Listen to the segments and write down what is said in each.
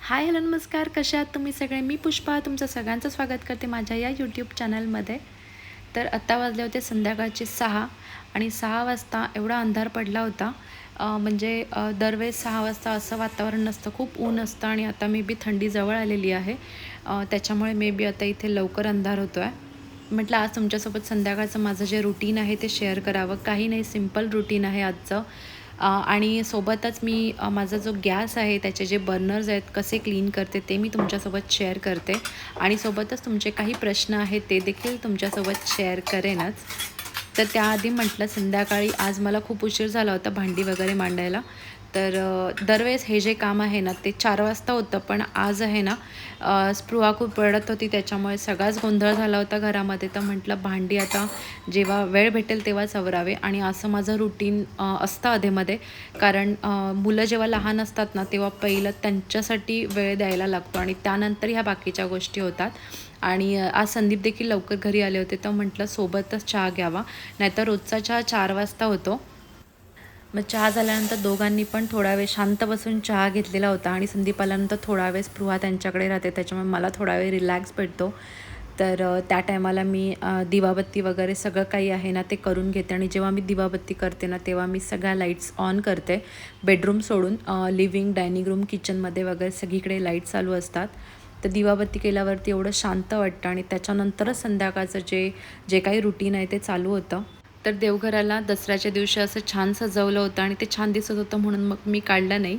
Hi hello नमस्कार, कशा आहात तुम्ही सगळे? मी पुष्पा तुमचं सगळ्यांचं स्वागत करते माझ्या या यूट्यूब चॅनलमध्ये. तर आत्ता वाजले होते संध्याकाळचे 6 आणि 6 वाजता एवढा अंधार पडला होता. दरवेळेस 6 वाजता असं वातावरण नसतं, खूप ऊन असतं आणि आता मे बी थंडी जवळ आलेली आहे. त्याच्यामुळे मे बी आता इथे लवकर अंधार होतो आहे. म्हटलं आज तुमच्यासोबत संध्याकाळचं माझं जे रुटीन आहे ते शेअर करावं. काही नाही, सिम्पल रुटीन आहे आजचं. आणि सोबतच मी माझा जो गॅस आहे त्याचे जे बर्नर्स आहेत कसे क्लीन करते ते मी तुमच्यासोबत शेअर करते आणि सोबतच तुमचे काही प्रश्न आहेत ते देखील तुमच्यासोबत शेअर करेनच. तर त्याआधी म्हटलं संध्याकाळी आज मला खूप उशीर झाला होता भांडी वगैरे मांडायला. तर दरवेळेस हे जे काम आहे ना ते 4 वाजता होतं, पण आज आहे ना स्पृहा खूप रडत होती त्याच्यामुळे सगळाच गोंधळ झाला होता घरामध्ये. तर म्हटलं भांडी आता जेव्हा वेळ भेटेल तेव्हाच आवरावे आणि असं माझं रुटीन असतं अधेमध्ये. कारण मुलं जेव्हा लहान असतात ना तेव्हा पहिलं त्यांच्यासाठी वेळ द्यायला लागतो आणि त्यानंतर ह्या बाकीच्या गोष्टी होतात. आणि आज संदीप देखील लवकर घरी आले होते तर म्हटलं सोबतच चहा घ्यावा, नाहीतर रोजचा चहा 4 वाजता होतो. मग चहा झाल्यानंतर दोघांनी पण थोडा वेळ शांत बसून चहा घेतलेला होता आणि संदीप आल्यानंतर थोडा वेळ स्पृहा त्यांच्याकडे राहते त्याच्यामुळे मला थोडा वेळ रिलॅक्स भेटतो. तर त्या टायमाला मी दिवाबत्ती वगैरे सगळं काही आहे ना ते करून घेते आणि जेव्हा मी दिवाबत्ती करते ना तेव्हा मी सगळ्या लाईट्स ऑन करते. बेडरूम सोडून लिव्हिंग, डायनिंग रूम, किचनमध्ये वगैरे सगळीकडे लाईट चालू असतात. तर दिवाबत्ती केल्यावरती एवढं शांत वाटतं आणि त्याच्यानंतरच संध्याकाळचं जे जे काही रुटीन आहे ते चालू होतं. तर देवघराला दसऱ्याच्या दिवशी असं छान सजवलं होतं आणि ते छान दिसत होतं म्हणून मग मी काढलं नाही.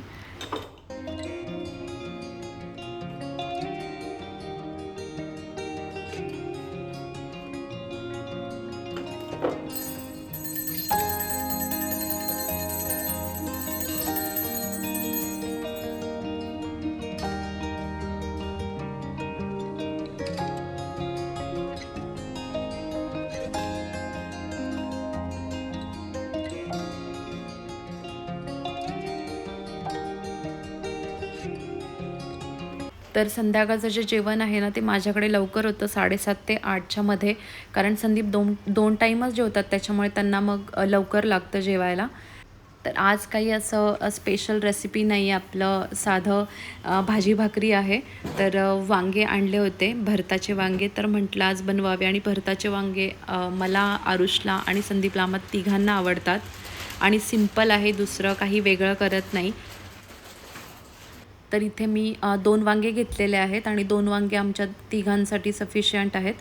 तर संध्याकाळचं जे जेवण आहे ना ते माझ्याकडे लवकर होतं 7:30 ते 8च्या मध्ये. कारण संदीप दोन टाईमच जेवतात त्याच्यामुळे त्यांना मग लवकर लागतं जेवायला. तर आज काही असं स्पेशल रेसिपी नाही आहे, आपलं साधं भाजी भाकरी आहे. तर वांगे आणले होते, भरताचे वांगे, तर म्हटलं आज बनवावे. आणि भरताचे वांगे मला, आरुषला आणि संदीपला आम्हा तिघांना आवडतात आणि सिंपल आहे, दुसरं काही वेगळं करत नाही. तर इथे मी 2 वांगे घेतलेले आहेत आणि 2 वांगे आमच्या तिघांसाठी सफिशियंट आहेत.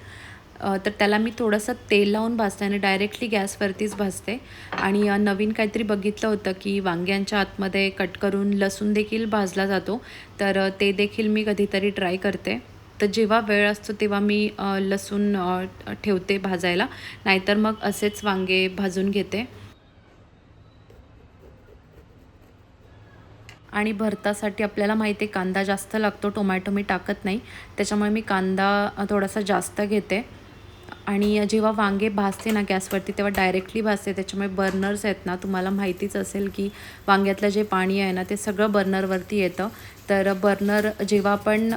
तर त्याला मी थोडंसं तेल लावून भाजते आणि डायरेक्टली गॅसवरतीच भाजते. आणि नवीन काहीतरी बघितलं होतं की वांग्यांच्या आतमध्ये कट करून लसूण देखील भाजला जातो. तर ते देखील मी कधीतरी ट्राय करते. तर जेव्हा वेळ असतो तेव्हा मी लसूण ठेवते भाजायला, नाहीतर मग असेच वांगे भाजून घेते. आणि भरतासाठी आपल्याला माहिती आहे कांदा जास्त लागतो, टोमॅटो मी टाकत नाही. त्याच्यामुळे मी कांदा थोडासा जास्त घेते. आणि जेव्हा वांगे भाजते ना गॅसवरती तेव्हा डायरेक्टली भाजते, त्याच्यामुळे बर्नर्स आहेत ना, तुम्हाला माहितीच असेल की वांग्यातलं जे पाणी आहे ना ते सगळं बर्नरवरती येतं. तर बर्नर जेव्हा आपण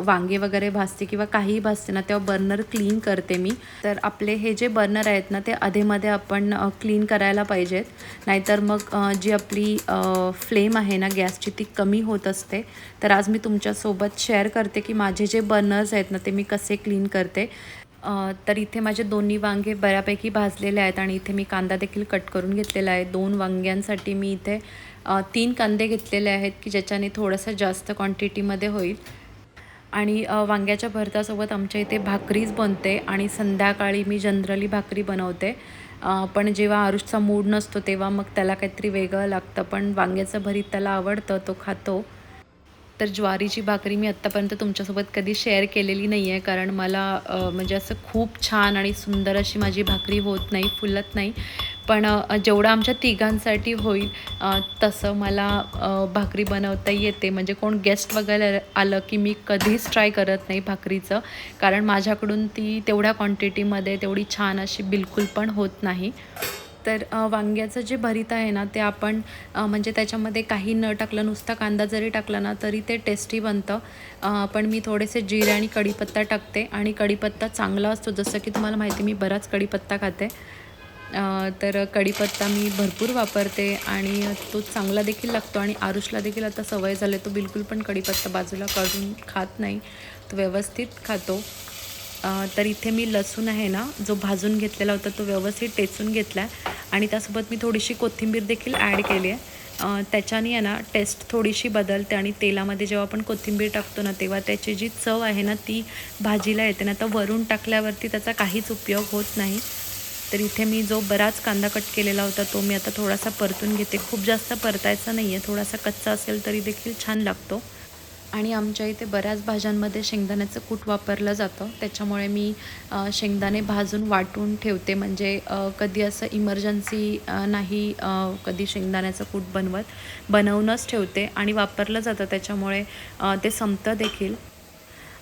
वांगे वगैरे भाजते किंवा काहीही भाजते ना तेव्हा बर्नर क्लीन करते मी. तर आपले हे जे बर्नर आहेत ना ते अधेमध्ये आपण क्लीन करायला पाहिजेत, नाहीतर मग जी आपली फ्लेम आहे ना गॅसची ती कमी होत असते. तर आज मी तुमच्यासोबत शेअर करते की माझे जे बर्नर्स आहेत ना ते मी कसे क्लीन करते. तर इथे माझे दोन्ही वांगे बऱ्यापैकी भाजलेले आहेत आणि इथे मी कांदा देखील कट करून घेतलेला आहे. 2 वांग्यांसाठी मी इथे 3 कांदे घेतलेले आहेत की ज्याच्याने थोडंसं जास्त क्वांटिटीमध्ये होईल. आणि वांग्याच्या भरतासोबत आमच्या इथे भाकरीच बनते आणि संध्याकाळी मी जनरली भाकरी बनवते. पण जेव्हा आरुषचा मूड नसतो तेव्हा मग त्याला काहीतरी वेगळं लागतं, पण वांग्याचं भरीत त्याला आवडतं, तो खातो. तर ज्वारीची भाकरी मी आत्तापर्यंत तुमच्यासोबत कधी शेअर केलेली नाही आहे, कारण मला म्हणजे असं खूप छान आणि सुंदर अशी माझी भाकरी होत नाही, फुलत नाही. पण जेवढं आमच्या तिघांसाठी होईल तसं मला भाकरी बनवता येते. म्हणजे कोण गेस्ट वगैरे आलं की मी कधीच ट्राय करत नाही भाकरीचं, कारण माझ्याकडून ती तेवढ्या क्वांटिटीमध्ये तेवढी छान अशी बिलकुल पण होत नाही. तर वांग्याचं जे भरीत आहे ना ते आपण म्हणजे त्याच्यामध्ये काही न टाकलं, नुसता कांदा जरी टाकला ना तरी ते टेस्टी बनतं. पण मी थोडेसे जिरे आणि कढीपत्ता टाकते आणि कढीपत्ता चांगला असतो, जसं की तुम्हाला माहिती मी बराच कढीपत्ता खाते. तर कढीपत्ता मी भरपूर वापरते आणि तो चांगला देखील लागतो आणि आरुषला देखील आता सवय झाली, तो बिलकुल पण कढीपत्ता बाजूला काढून खात नाही, तो व्यवस्थित खातो. तर इथे मी लसूण आहे ना, जो भाजून घेतलेला होता तो व्यवस्थित टेचून घेतला आहे आणि त्यासोबत मी थोडीशी कोथिंबीर देखील ॲड केली आहे. त्याच्याने आहे ना टेस्ट थोडीशी बदलते आणि तेलामध्ये जेव्हा आपण कोथिंबीर टाकतो ना, तेव्हा त्याची जी चव आहे ना ती भाजीला येते ना. तर वरून टाकल्यावरती त्याचा काहीच उपयोग होत नाही. तर इथे मी जो बराच कांदा कट केलेला होता तो मी आता थोडासा परतून घेते. खूप जास्त परतायचा नाही आहे, थोडासा कच्चा असेल तरी देखील छान लागतो. आणि आमच्या इथे बऱ्याच भाज्यांमध्ये शेंगदाण्याचं कूट वापरलं जातं, त्याच्यामुळे मी शेंगदाणे भाजून वाटून ठेवते. म्हणजे कधी असं इमर्जन्सी नाही कधी शेंगदाण्याचं कूट बनवूनच ठेवते आणि वापरलं जातं, त्याच्यामुळे ते संपतं देखील.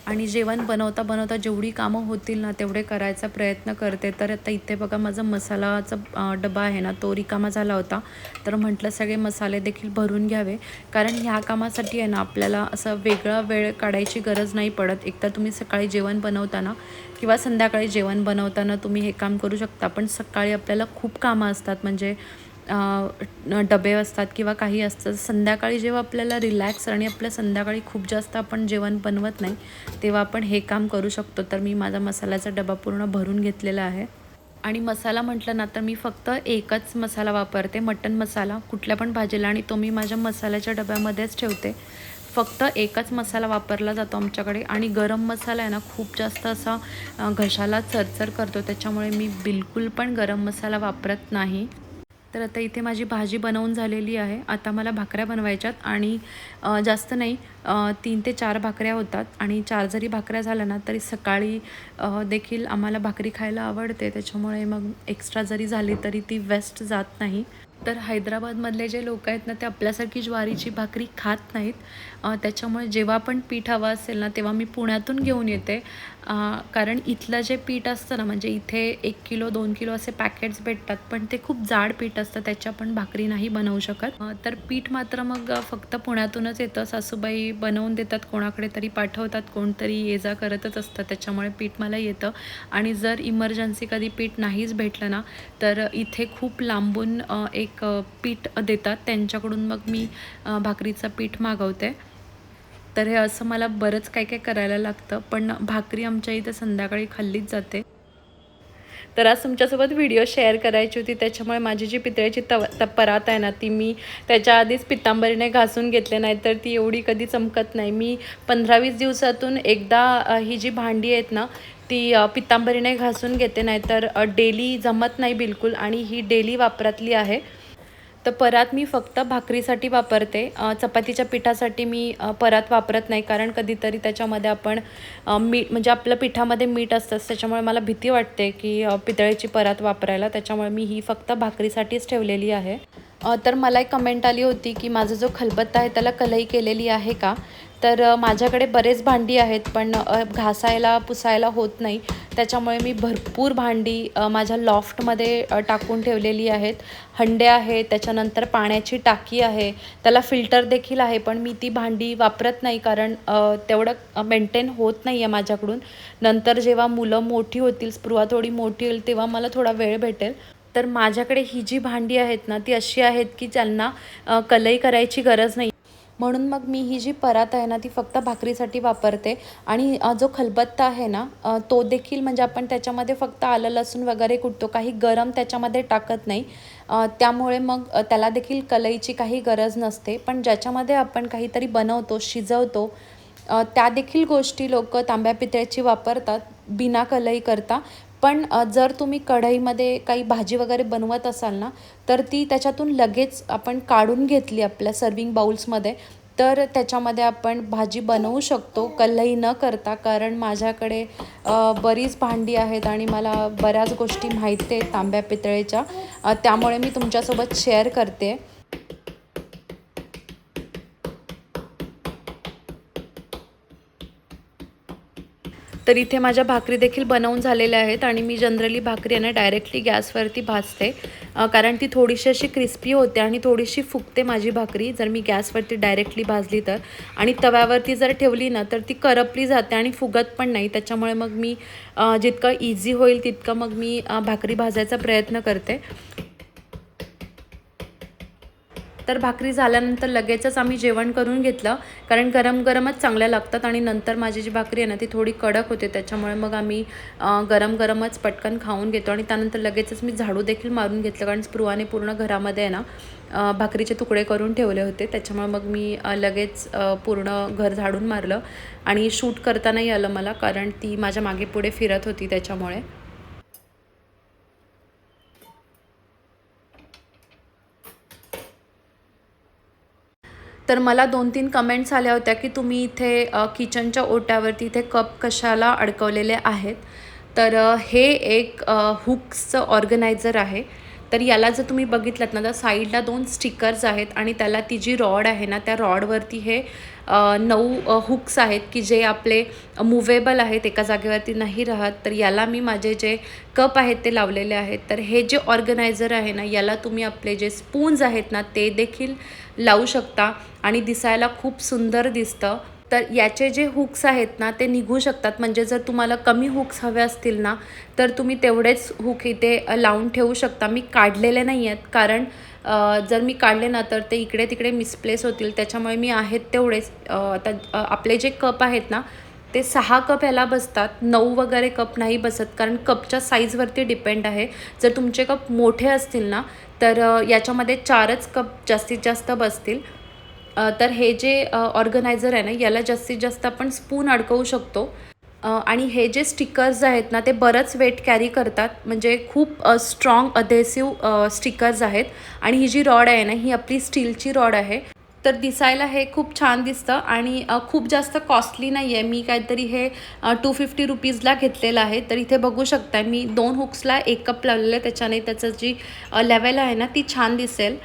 आणि जेवण बनवता बनवता जेवढी कामं होतील ना तेवढे करायचा प्रयत्न करते. तर आता इथे बघा माझा मसालाचा डबा आहे ना तो रिकामा झाला होता, तर म्हटलं सगळे मसाले देखील भरून घ्यावे, कारण ह्या कामासाठी आहे ना आपल्याला असं वेगळा वेळ काढायची गरज नाही पडत. एकतर तुम्ही सकाळी जेवण बनवताना किंवा संध्याकाळी जेवण बनवताना तुम्ही हे काम करू शकता, पण सकाळी आपल्याला खूप कामं असतात, म्हणजे डबे असतात किंवा काही असतं. संध्याकाळी जेव्हा आपल्याला रिलॅक्स आणि आपल्या संध्याकाळी खूप जास्त आपण जेवण बनवत नाही, तेव्हा आपण हे काम करू शकतो. तर मी माझा मसाल्याचा डबा पूर्ण भरून घेतलेला आहे. आणि मसाला म्हटलं ना तर मी फक्त एकच मसाला वापरते, मटण मसाला, कुठल्या पण भाजीला, आणि तो मी माझ्या मसाल्याच्या डब्यामध्येच ठेवते. फक्त एकच मसाला वापरला जातो आमच्याकडे. आणि गरम मसाला आहे ना खूप जास्त असा घशाला चरचर करतो, त्याच्यामुळे मी बिलकुल पण गरम मसाला वापरत नाही. तर आता इथे माझी भाजी बनवून झालेली आहे. आता मला भाकऱ्या बनवायच्यात आणि जास्त नाही, 3 ते 4 भाकऱ्या होतात. आणि 4 जरी भाकऱ्या झाल्या ना तरी सकाळी देखील आम्हाला भाकरी खायला आवडते, त्याच्यामुळे मग एक्स्ट्रा जरी झाली तरी ती वेस्ट जात नाही. तर हैदराबादमधले जे लोक आहेत ना ते आपल्यासारखी ज्वारीची भाकरी खात नाहीत. त्याच्यामुळे जेव्हा पण पीठ हवं असेल ना तेव्हा मी पुण्यातून घेऊन येते. कारण इथलं जे पीठ असतं ना, म्हणजे इथे 1 किलो 2 किलो असे पॅकेट्स भेटतात, पण ते खूप जाड पीठ असतं, त्याच्या पण भाकरी नाही बनवू शकत. तर पीठ मात्र मग फक्त पुण्यातूनच येतं. सासूबाई बनवून देतात, कोणाकडे तरी पाठवतात, कोणतरी ये जा करतच असतं, त्याच्यामुळे पीठ मला येतं. आणि जर इमर्जन्सी कधी पीठ नाहीच भेटलं ना तर इथे खूप लांबून एक पीठ देतात, त्यांच्याकडून मग मी भाकरीचं पीठ मागवते. तर हे असं मला बरंच काय काय करायला लागतं, पण भाकरी आमच्या इथे संध्याकाळी खाल्लीच जाते. तर आज तुमच्यासोबत व्हिडिओ शेअर करायची होती, त्याच्यामुळे माझी जी पितळेची परात आहे ना ती मी त्याच्या आधीच पितांबरीने घासून घेतले, नाही तर ती एवढी कधी चमकत नाही. मी 15-20 दिवसातून एकदा ही जी भांडी आहेत ना ती पितांबरीने घासून घेते, नाहीतर डेली जमत नाही बिलकुल. आणि ही डेली वापरातली आहे. तर परात मी फक्त भाकरीसाठी वापरते. चपातीच्या पिठासाठी मी परात वापरत नाही, कारण कधीतरी त्याच्यामध्ये आपण मीठ, म्हणजे आपल्या पिठामध्ये मीठ असतंच, त्याच्यामुळे मला भीती वाटते की पितळेची परात वापरायला, त्याच्यामुळे मी ही फक्त भाकरीसाठीच ठेवलेली आहे. तर मला एक कमेंट आली होती की माझा जो खलबत्ता आहे त्याला कलई केलेली आहे का. तर माझ्याकडे बरेच भांडी आहेत, पण घासायला पुसायला होत नाही, त्याच्यामुळे मी भरपूर भांडी माझ्या लॉफ्टमध्ये टाकून ठेवलेली आहेत. हंडे आहेत, त्याच्यानंतर पाण्याची टाकी आहे, त्याला फिल्टर देखील आहे, पण मी ती भांडी वापरत नाही, कारण तेवढं मेंटेन होत नाही आहे माझ्याकडून. नंतर जेव्हा मुलं मोठी होतील, स्पृहा थोडी मोठी होईल, तेव्हा मला थोडा वेळ भेटेल. तर माझ्याकडे ही जी भांडी आहेत ना ती अशी आहेत की ज्यांना कलई करायची गरज नाही, म्हणून मग मी ही जी परात आहे ना ती फक्त भाकरीसाठी वापरते. आणि जो खलबत्ता आहे ना तो देखील, म्हणजे आपण त्याच्यामध्ये फक्त आलं लसूण वगैरे कुटतो, काही गरम त्याच्यामध्ये टाकत नाही. त्यामुळे मग त्याला देखील कलईची काही गरज नसते. पण ज्याच्यामध्ये आपण काहीतरी बनवतो, शिजवतो, त्या देखील गोष्टी लोक तांब्या पितळेची वापरतात बिना कलई करता. पण जर तुम्ही कढईमध्ये काही भाजी वगैरे बनवत असाल ना तर ती त्याच्यातून लगेच आपण काढून घेतली आपल्या सर्विंग बाउल्समध्ये, तर त्याच्यामध्ये आपण भाजी बनवू शकतो कलई न करता. कारण माझ्याकडे बरीच भांडी आहेत आणि मला बऱ्याच गोष्टी माहिती आहेत तांब्या पितळेच्या, त्यामुळे मी तुमच्यासोबत शेअर करते. तर इथे माझ्या भाकरी देखील बनवून झालेल्या आहेत आणि मी जनरली भाकरी आहे ना डायरेक्टली गॅसवरती भाजते, कारण ती थोडीशी अशी क्रिस्पी होते आणि थोडीशी फुगते माझी भाकरी जर मी गॅसवरती डायरेक्टली भाजली तर. आणि तव्यावरती जर ठेवली ना तर ती करपली जाते आणि फुगत पण नाही. त्याच्यामुळे मग मी जितकं इझी होईल तितकं मग मी भाकरी भाजायचा प्रयत्न करते. तर भाकरी झाल्यानंतर लगेचच आम्ही जेवण करून घेतलं, कारण गरम गरमच चांगल्या लागतात आणि नंतर माझी जी भाकरी आहे ना ती थोडी कडक होते, त्याच्यामुळे मग आम्ही गरम गरमच पटकन खाऊन घेतो. आणि त्यानंतर लगेचच मी झाडू देखील मारून घेतलं, कारण स्पृहाने पूर्ण घरामध्ये आहे ना भाकरीचे तुकडे करून ठेवले होते. त्याच्यामुळे मग मी लगेच पूर्ण घर झाडून मारलं आणि शूट करता नाही आलं मला, कारण ती माझ्या मागे पुढे फिरत होती त्याच्यामुळे. तर मला 2-3 कमेंट्स आल्या होत्या की तुम्ही इथे किचनच्या ओट्यावरती इथे कप कशाला अडकवलेले आहेत. तर हे एक हुक्सचं ऑर्गनायझर आहे. तर याला जर तुम्ही बघितलात ना तर साईडला 2 स्टिकर्स आहेत आणि त्याला ती जी रॉड आहे ना त्या रॉडवरती हे 9 हुक्स आहेत की जे आपले मूवेबल आहेत, एका जागेवरती नाही राहत. तर याला मी माझे जे कप आहेत ते लावलेले आहेत. तर हे जे ऑर्गनायझर आहे ना याला तुम्ही आपले जे स्पून्स आहेत ना ते देखील लावू शकता आणि दिसायला खूप सुंदर दिसतं. तर याचे जे हुक्स आहेत ना ते निघू शकतात, म्हणजे जर तुम्हाला कमी हुक्स हवे असतील ना तर तुम्ही तेवढेच हुक इथे लावून ठेवू शकता. मी काढलेले नाही आहेत, कारण जर मी काढले ना तर ते इकडे तिकडे मिसप्लेस होतील. त्याच्यामुळे मी आहेत तेवढेच आता आपले जे कप आहेत ना ते 6 कप ह्याला बसतात, 9 वगैरे कप नाही बसत, कारण कपच्या साईजवरती डिपेंड आहे. जर तुमचे कप मोठे असतील ना तर याच्यामध्ये 4च कप जास्तीत जास्त बसतील. तर हे जे ऑर्गनायझर आहे ना याला जास्तीत जास्त आपण स्पून अडकवू शकतो. आणि हे जे स्टिकर्स आहेत ना ते बरंच वेट कॅरी करतात, म्हणजे खूप स्ट्रॉंग अधेसिव्ह स्टिकर्स आहेत. आणि ही जी रॉड आहे ना ही आपली स्टीलची रॉड आहे. तर दिसायला हे खूप छान दिसतं आणि खूप जास्त कॉस्टली नाही आहे. मी काहीतरी हे 250 रुपीजला घेतलेलं आहे. तर इथे बघू शकता मी 2 हुक्सला 1 कप लावलेलं आहे, त्याच्याने त्याचं जी लेवल आहे ना ती छान दिसेल.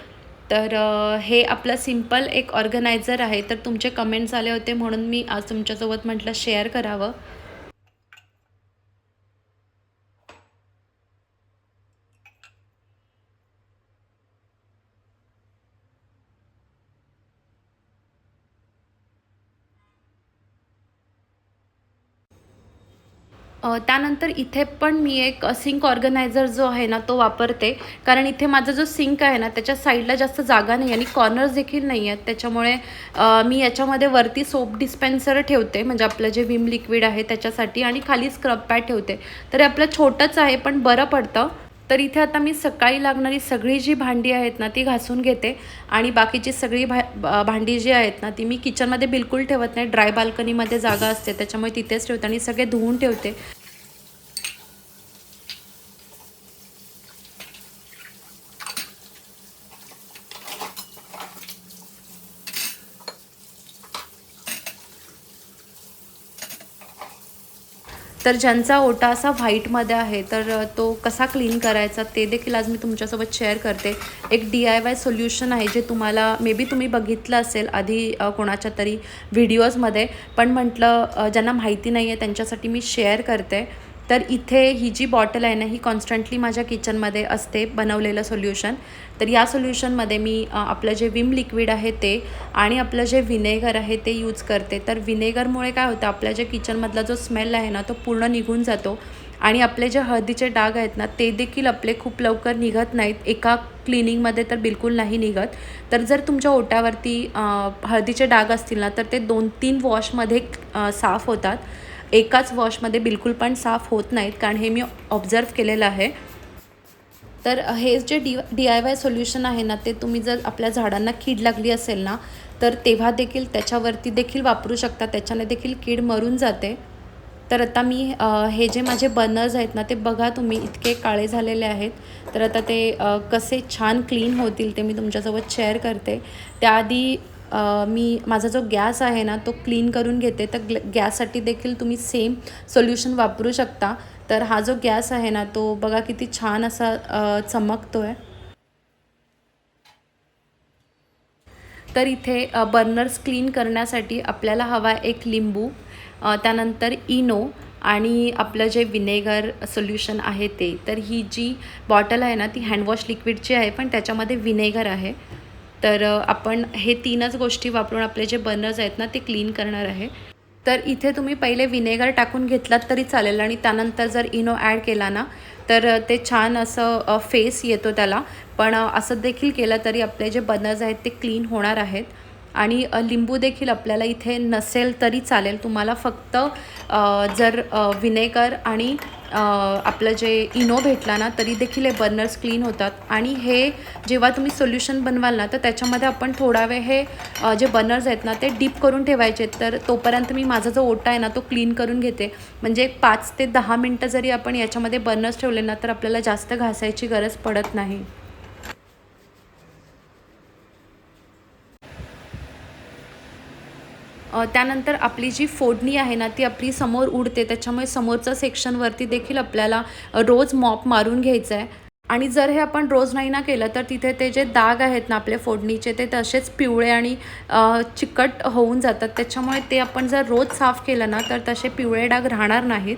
तर हे आपलं सिंपल एक ऑर्गनायझर आहे. तर तुमचे कमेंट्स आले होते म्हणून मी आज तुमच्यासोबत म्हटलं शेअर करावं. त्यानंतर इथे पण मी एक सिंक ऑर्गनायझर जो आहे ना तो वापरते, कारण इथे माझा जो सिंक आहे ना त्याच्या साईडला जास्त जागा नाही आणि कॉर्नर्स देखील नाही आहेत. त्याच्यामुळे मी याच्यामध्ये वरती सोप डिस्पेन्सर ठेवते, म्हणजे आपलं जे विम लिक्विड आहे त्याच्यासाठी, आणि खाली स्क्रब पॅड ठेवते. तर आपलं छोटंच आहे पण बरं पडतं. तर इथे आता मी सकाळी लागणारी सगळी जी भांडी आहेत ना ती घासून घेते आणि बाकीची सगळी भांडी जी आहेत ना ती मी किचनमध्ये बिलकुल ठेवत नाही. ड्राय बाल्कनीमध्ये जागा असते त्याच्यामुळे तिथेच ठेवते आणि सगळे धुवून ठेवते. तर ज्यांचा ओटा असा व्हाईटमध्ये आहे तर तो कसा क्लीन करायचा ते देखील आज मी तुमच्यासोबत शेअर करते. एक DIY सोल्युशन आहे जे तुम्हाला मे बी तुम्ही बघितलं असेल आधी कोणाच्या तरी व्हिडिओजमध्ये, पण म्हटलं ज्यांना माहिती नाही आहे त्यांच्यासाठी मी शेअर करते. तर इथे ही जी बॉटल आहे ना ही कॉन्स्टंटली माझ्या किचनमध्ये असते बनवलेलं सोल्युशन. तर या सोल्युशनमध्ये मी आपलं जे विम लिक्विड आहे ते आणि आपलं जे व्हिनेगर आहे ते यूज करते. तर व्हिनेगरमुळे काय होतं, आपल्या जे किचनमधला जो स्मेल आहे ना तो पूर्ण निघून जातो आणि आपले जे हळदीचे डाग आहेत ना ते देखील आपले खूप लवकर निघत नाहीत, एका क्लिनिंगमध्ये तर बिलकुल नाही निघत. तर जर तुमच्या ओट्यावरती हळदीचे डाग असतील ना तर ते 2-3 वॉशमध्ये साफ होतात. एकाच वॉशमध्ये बिलकुल पण साफ होत नाहीत, कारण हे मी ऑब्झर्व केलेलं आहे. तर हे जे DIY सोल्युशन आहे ना ते तुम्ही जर आपल्या झाडांना कीड लागली असेल ना तर तेव्हा देखील त्याच्यावरती देखील वापरू शकता, त्याच्याने देखील कीड मरून जाते. तर आता मी हे जे माझे बर्नर्स आहेत ना ते बघा तुम्ही इतके काळे झालेले आहेत. तर आता ते कसे छान क्लीन होतील ते मी तुमच्यासोबत शेअर करते. त्याआधी मी माझा जो गॅस आहे ना तो क्लीन करून घेते. तर गॅससाठी देखील तुम्ही सेम सोल्युशन वापरू शकता. तर हा जो गॅस आहे ना तो बघा किती छान असा चमकतो आहे. तर इथे बर्नर्स क्लीन करण्यासाठी आपल्याला हवा एक लिंबू, त्यानंतर इनो आणि आपलं जे विनेगर सोल्युशन आहे ते. तर ही जी बॉटल आहे ना ती हँडवॉश लिक्विडची आहे, पण त्याच्यामध्ये विनेगर आहे. तर आपण हे 3च गोष्टी वापरून आपले जे बर्नर्स आहेत ना ते क्लीन करणार आहे. तर इथे तुम्ही पहिले विनेगर टाकून घेतलात तरी चालेल आणि त्यानंतर जर इनो ॲड केला ना तर ते छान असं फेस येतो त्याला. पण असं देखील केलं तरी आपले जे बर्नर्स आहेत ते क्लीन होणार आहेत. आणि लिंबू देखील आपल्याला इथे नसेल तरी चालेल. तुम्हाला फक्त जर विनेगर आणि आपलं जे इनो भेटला ना तरी देखील हे बर्नर्स क्लीन होतात. आणि हे जेव्हा तुम्ही सोल्युशन बनवाल ना तर त्याच्यामध्ये आपण थोडा वेळ हे जे बर्नर्स आहेत ना ते डीप करून ठेवायचे. तर तोपर्यंत मी माझा जो ओटा आहे ना तो क्लीन करून घेते. म्हणजे 5 ते 10 मिनटं जरी आपण याच्यामध्ये बर्नर्स ठेवले ना तर आपल्याला जास्त घासायची गरज पडत नाही. त्यानंतर आपली जी फोडणी आहे ना ती आपली समोर उडते, त्याच्यामुळे समोरचं सेक्शनवरती देखील आपल्याला रोज मॉप मारून घ्यायचं आहे. आणि जर हे आपण रोज नाही ना केलं तर तिथे ते जे डाग आहेत ना आपल्या फोडणीचे ते तसेच पिवळे आणि चिकट होऊन जातात. त्याच्यामुळे ते आपण जर रोज साफ केलं ना तर तसे पिवळे डाग राहणार नाहीत.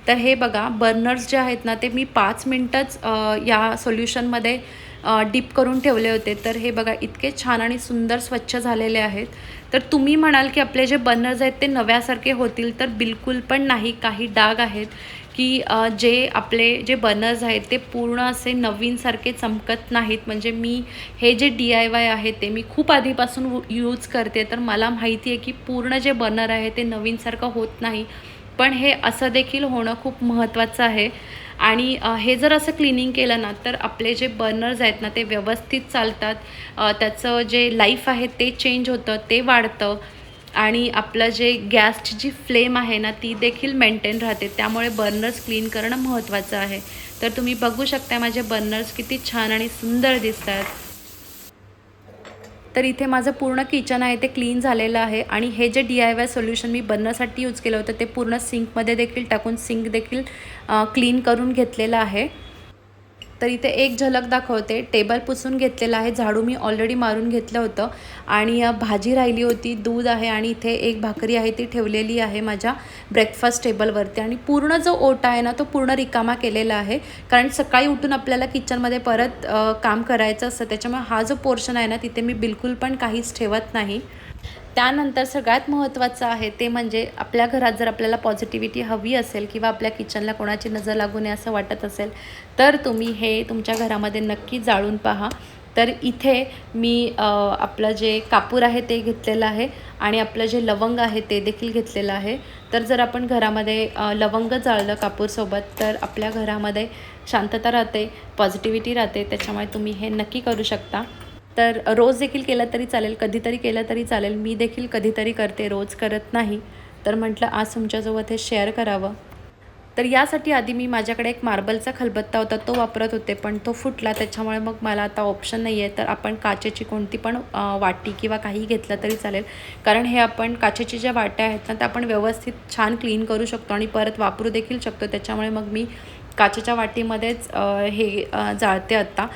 तर हे बघा बर्नर्स जे आहेत ना ते मी 5 मिनटंच या सोल्युशनमध्ये डीप करून ठेवले होते. तर हे बघा इतके छान आणि सुंदर स्वच्छ झालेले आहेत. तर तुम्ही म्हणाल की आपले जे बर्नर्स आहेत ते नव्यासारखे होतील, तर बिलकुल पण नाही. काही डाग आहेत की जे आपले जे बर्नर्स आहेत ते पूर्ण असे नवीनसारखे चमकत नाहीत. म्हणजे मी हे जे DIY आहे ते मी खूप आधीपासून यूज करते, तर मला माहिती आहे की पूर्ण जे बर्नर आहे ते नवीनसारखं होत नाही. पण हे असं देखील होणं खूप महत्त्वाचं आहे. आणि हे जर असं क्लिनिंग केलं ना तर आपले जे बर्नर्स आहेत ना ते व्यवस्थित चालतात. त्याचं जे लाईफ आहे ते चेंज होतं, ते वाढतं. आणि आपलं जे गॅसची जी फ्लेम आहे ना ती देखील मेंटेन राहते. त्यामुळे बर्नर्स क्लीन करणं महत्त्वाचं आहे. तर तुम्ही बघू शकता माझे बर्नर्स किती छान आणि सुंदर दिसतात. तर इथे माझं पूर्ण किचन आहे ते क्लीन झालेलं आहे. आणि हे जे DIY सोल्युशन मी बर्नरसाठी यूज केलं होतं ते पूर्ण सिंकमध्ये देखील टाकून सिंक देखील क्लीन करून घेतलेलं आहे. तर इथे एक झलक दाखवते. टेबल पुसून घेतलेला आहे, झाडू मी ऑलरेडी मारून घेतलं होतं. आणि भाजी राहिली होती, दूध आहे आणि इथे एक भाकरी आहे ती ठेवलेली आहे माझ्या ब्रेकफास्ट टेबलवरती. आणि पूर्ण जो ओटा आहे ना तो पूर्ण रिकामा केलेला आहे, कारण सकाळी उठून आपल्याला किचनमध्ये परत काम करायचं असतं. त्याच्यामुळे हा जो पोर्शन आहे ना तिथे मी बिलकुल पण काहीच ठेवत नाही. त्यानंतर सगळ्यात महत्त्वाचं आहे ते म्हणजे आपल्या घरात जर आपल्याला पॉझिटिव्हिटी हवी असेल किंवा आपल्या किचनला कोणाची नजर लागू नये असं वाटत असेल तर तुम्ही हे तुमच्या घरामध्ये नक्की जाळून पहा. तर इथे मी आपलं जे कापूर आहे ते घेतलेलं आहे आणि आपलं जे लवंग आहे ते देखील घेतलेलं आहे. तर जर आपण घरामध्ये लवंग जाळलं कापूरसोबत तर आपल्या घरामध्ये शांतता राहते, पॉझिटिव्हिटी राहते. त्याच्यामुळे तुम्ही हे नक्की करू शकता. तर रोज देखील केलं तरी चालेल, कधीतरी केलं तरी चालेल. मी देखील कधीतरी करते, रोज करत नाही. तर म्हटलं आज तुमच्यासोबत हे शेअर करावं. तर यासाठी आधी मी माझ्याकडे एक मार्बलचा खलबत्ता होता तो वापरत होते, पण तो फुटला. त्याच्यामुळे मग मला आता ऑप्शन नाही आहे. तर आपण काचेची कोणती पण वाटी किंवा काही घेतलं तरी चालेल, कारण हे आपण काचेची ज्या वाट्या आहेत ना त्या आपण व्यवस्थित छान क्लीन करू शकतो आणि परत वापरू देखील शकतो. त्याच्यामुळे मग मी काचेच्या वाटीमध्येच हे जाळते आत्ता.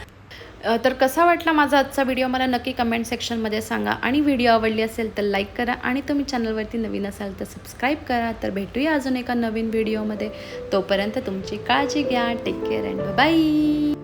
तर कसा वाटला माझा आजचा व्हिडिओ मला नक्की कमेंट सेक्शनमध्ये सांगा. आणि व्हिडिओ आवडली असेल तर लाईक करा आणि तुम्ही चॅनलवरती नवीन असाल तर सबस्क्राईब करा. तर भेटूया अजून एका नवीन व्हिडिओमध्ये. तोपर्यंत तुमची काळजी घ्या. Take care and bye.